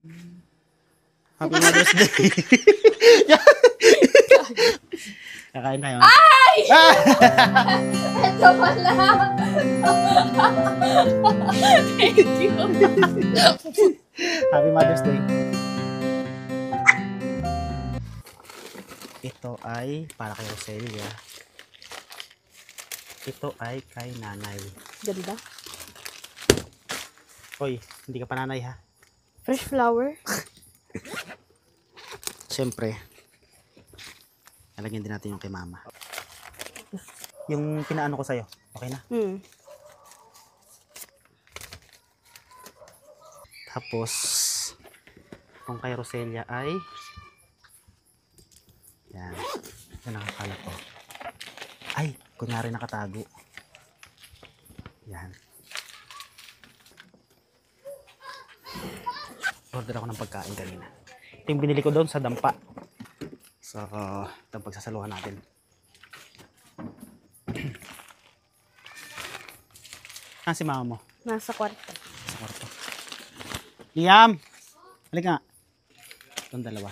Happy Mother's Day. Kakain tayo. Ay! Ito pala. Thank you. Happy Mother's Day. Ito ay para kay Roselia. Ito ay kay nanay. Ganda. Hoy, hindi ka pa nanay ha? Fresh flower. Siyempre, alagyan din natin yung kay mama. Yung pinaano ko sa'yo, okay na? Tapos, kung kay Roselia ay yan. Yan nakakala ko. Ay, kunyari nakatago. Yan. Order ako ng pagkain kanina. Ito yung binili ko doon sa dampa. So, ito ang pagsasaluhan natin. Ah, si mama mo? Nasa kwarto. Sa kwarto. Liam! Halika nga. Itong dalawa.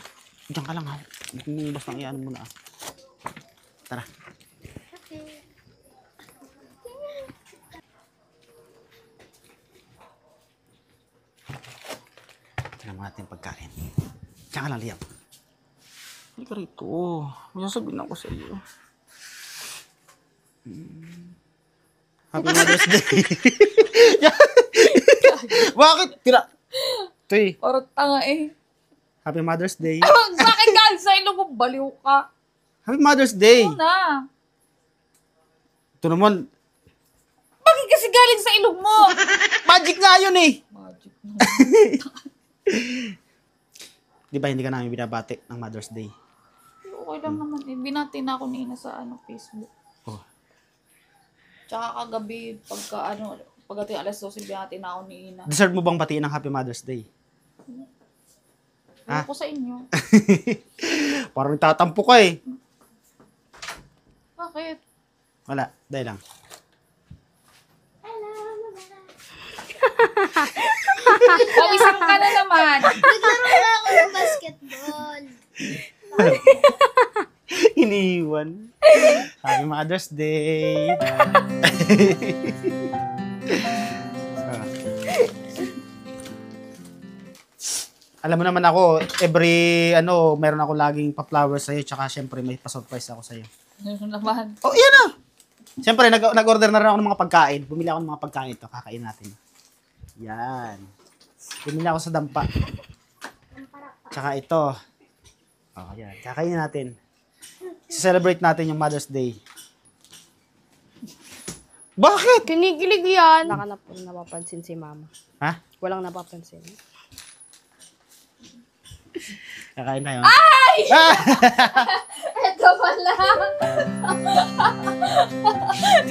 Diyan ka lang ha. Basta nang iyan muna ah. Tara. Tignan mo natin pagkain. Diyan ka lang, Liam. Hindi ka rito. May sasabihin ako sa iyo. Happy Mother's Day. Bakit? Tira. Tuy. Parang tanga eh. Happy Mother's Day. Bakit galing sa ilong mo? Baliw ka. Happy Mother's Day. Ano na? Ito naman, Bakit kasi galing sa ilong mo? magic nga yun eh. Magic na. Di ba hindi ka namin binabati ng Mother's Day? Okay lang naman eh. Binati na ako ni Ina sa Facebook. Oh. Tsaka kagabi, pagdating alas 12, binati na ako ni Ina. Deserve mo bang batiin ng Happy Mother's Day? Ewan ko sa inyo. Parang tatampo ka eh. Bakit? Wala, dahil lang. Pawisang ka na naman. Naglaro na ako ng basketball. Iniiwan. Happy Mother's Day. Ah. Alam mo naman ako, meron ako laging pa-flowers sa'yo, tsaka syempre may pa-surprise ako sa'yo. Ano naman? Oh, yan na! Syempre, nag-order na rin ako ng mga pagkain. Bumili ako ng mga pagkain ito. Kakain natin. Yan. Bumili ako sa dampa. Tsaka ito. Oh, yan. Kakain natin. Celebrate natin yung Mother's Day. Bakit? Kinikilig yan. Baka na po napapansin si mama. Ha? Walang napapansin. Kakain tayo. Ay! Ah! Ito pala.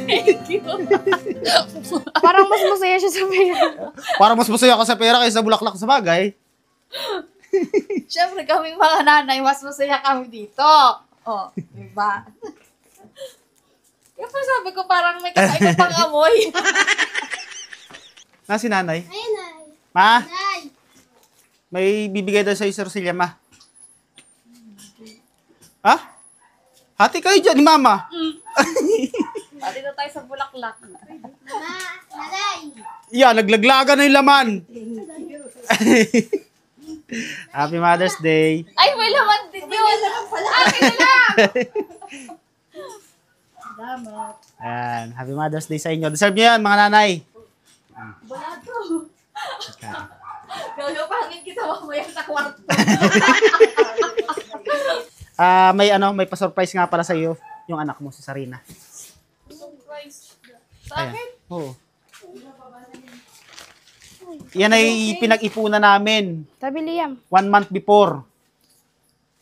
Thank you. Parang mas masaya siya sa pera. Para mas masaya ka sa pera kaysa bulaklak sa bagay. Siyempre kaming mga nanay, mas masaya kami dito. Oh, diba? Kaya pa sabi ko parang may kakaiba pang amoy. Na si nanay? Ayun, Nay. Ma? Nay. May bibigay daw sa'yo si Roselia, ma. Ha? Hati kayo dyan ni mama. Pati na tayo sa bulaklak. Mama. Nanay. Yan, naglaglagan na yung laman. Happy Mother's Day. Ay, may laman din yun. Akin na lang. Ayan, Happy Mother's Day sa inyo. Deserve nyo yan, mga nanay. Wala to. Gagapangin kita mamaya sa kwarto. May pa-surprise nga pala sa iyo, yung anak mo si Sarina. Surprise. Sa Ayan. akin? Oo. Yan ay pinag-ipunan namin Sabi Liam. 1 month before.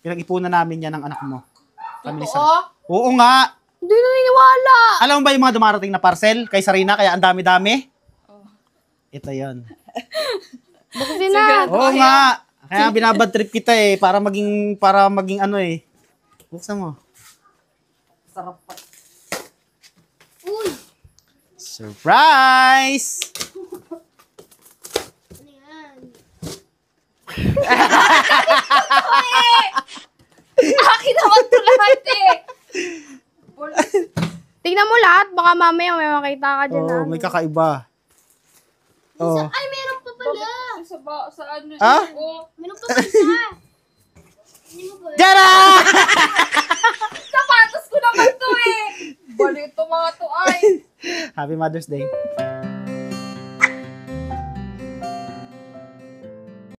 Pinag-ipunan namin yan ng anak mo. Kami ni Oo. Oo nga. Hindi naniniwala. Alam mo ba yung mga dumarating na parcel kay Sarina kaya ang dami-dami? Ito yon. Buksin na. Oo nga. Kaya binabad trip kita eh para maging ano eh. Buksan mo. Sarap pa. Uy. Surprise! Ano yan? Akin naman to lahat eh. Tingnan mo lahat, baka mamaya may makita ka dyan na. Oh, may kakaiba. Oh. Ay, meron pa pala. Sa ano Ah? ko. Meron pa pala isa. Hindi mo ba? Tara! Sapatos ko naman to eh. Bali ito mga to ay. Happy Mother's Day.